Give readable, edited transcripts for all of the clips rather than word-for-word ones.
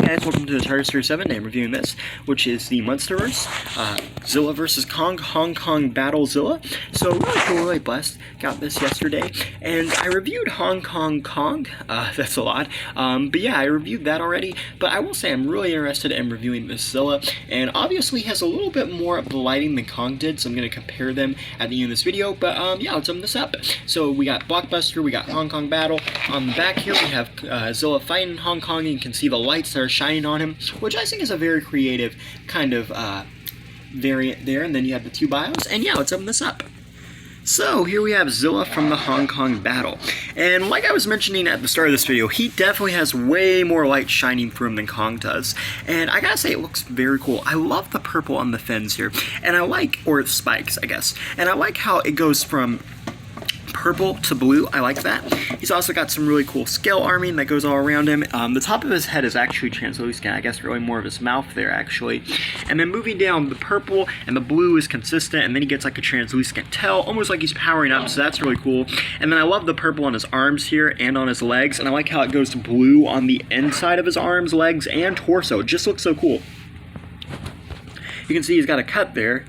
guys, welcome to the Target Series 7. I'm reviewing this, which is the Monsterverse, Zilla vs. Kong, Hong Kong Battle Zilla. So really cool, really blessed. Got this yesterday, and I reviewed Hong Kong Kong. That's a lot. But yeah, I reviewed that already. But I will say I'm really interested in reviewing this Zilla, and obviously has a little bit more of the lighting than Kong did, so I'm going to compare them at the end of this video. But yeah, let's open this up. So we got Blockbuster, we got Hong Kong Battle. On the back here, we have Zilla fighting Hong Kong, and you can see the lights that are shining on him, which I think is a very creative kind of variant there. And then you have the two bios, and yeah, let's open this up. So here we have Zilla from the Hong Kong Battle, and like I was mentioning at the start of this video, he definitely has way more light shining through him than Kong does, and I gotta say it looks very cool. I love the purple on the fins here, and I like, or spikes I guess, and I like how it goes from purple to blue. I like that. He's also got some really cool scale arming that goes all around him. The top of his head is actually translucent, I guess really more of his mouth there actually. And then moving down, the purple and the blue is consistent, and then he gets like a translucent tail, almost like he's powering up, so that's really cool. And then I love the purple on his arms here and on his legs, and I like how it goes to blue on the inside of his arms, legs, and torso. It just looks so cool. You can see he's got a cut there,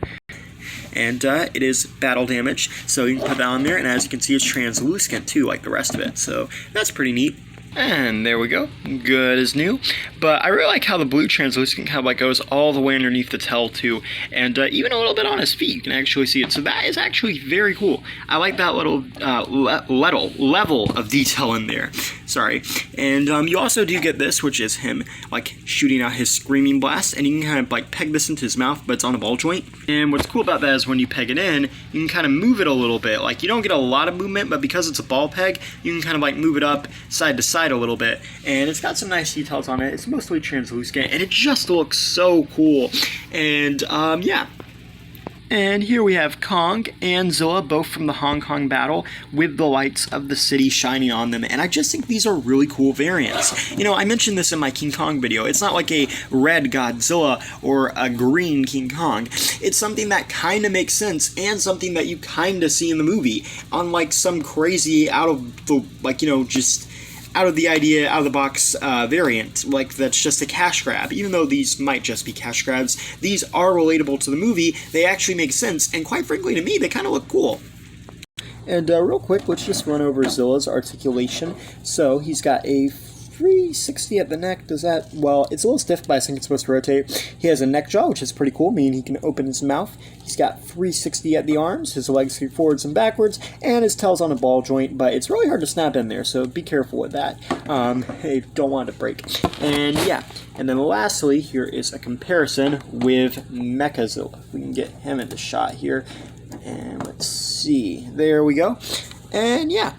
and it is battle damage, so you can put that on there, and as you can see, it's translucent too, like the rest of it, so that's pretty neat. And there we go, good as new. But I really like how the blue translucent kind of like goes all the way underneath the tail too, and even a little bit on his feet, you can actually see it. So that is actually very cool. I like that little level of detail in there. Sorry. And you also do get this, which is him like shooting out his screaming blast, and you can kind of like peg this into his mouth, but it's on a ball joint. And what's cool about that is when you peg it in, you can kind of move it a little bit. Like you don't get a lot of movement, but because it's a ball peg, you can kind of like move it up side to side a little bit, and it's got some nice details on it. It's mostly translucent, and it just looks so cool. And yeah. And here we have Kong and Zilla, both from the Hong Kong Battle, with the lights of the city shining on them. And I just think these are really cool variants. You know, I mentioned this in my King Kong video. It's not like a red Godzilla or a green King Kong. It's something that kind of makes sense, and something that you kind of see in the movie. Unlike some crazy out of the, like, you know, just out of the idea, out of the box variant, like that's just a cash grab. Even though these might just be cash grabs, these are relatable to the movie. They actually make sense, and quite frankly to me, they kind of look cool. And real quick, let's just run over Zilla's articulation. So he's got a 360 at the neck. Does that, well, it's a little stiff, but I think it's supposed to rotate. He has a neck jaw, which is pretty cool, meaning he can open his mouth. He's got 360 at the arms, his legs go forwards and backwards, and his tail's on a ball joint, but it's really hard to snap in there, so be careful with that. Hey, don't want it to break. And yeah, and then lastly, here is a comparison with Mechazilla. We can get him in the shot here, and let's see. There we go. And yeah,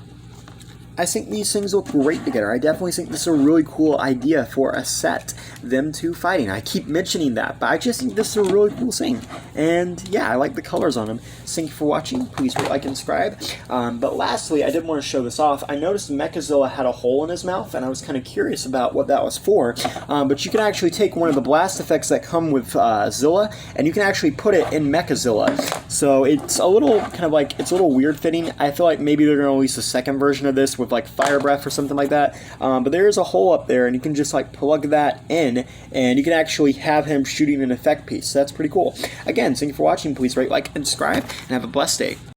I think these things look great together. I definitely think this is a really cool idea for a set, them two fighting. I keep mentioning that, but I just think this is a really cool thing. And yeah, I like the colors on them. Thank you for watching. Please rate, like, and subscribe. But lastly, I did want to show this off. I noticed Mechazilla had a hole in his mouth, and I was kind of curious about what that was for. But you can actually take one of the blast effects that come with Zilla, and you can actually put it in Mechazilla. So it's a little kind of like, it's a little weird fitting. I feel like maybe they're going to release a second version of this with like fire breath or something like that, but there is a hole up there, and you can just like plug that in, and you can actually have him shooting an effect piece. So that's pretty cool. Again, thank you for watching. Please rate, like, and subscribe, and have a blessed day.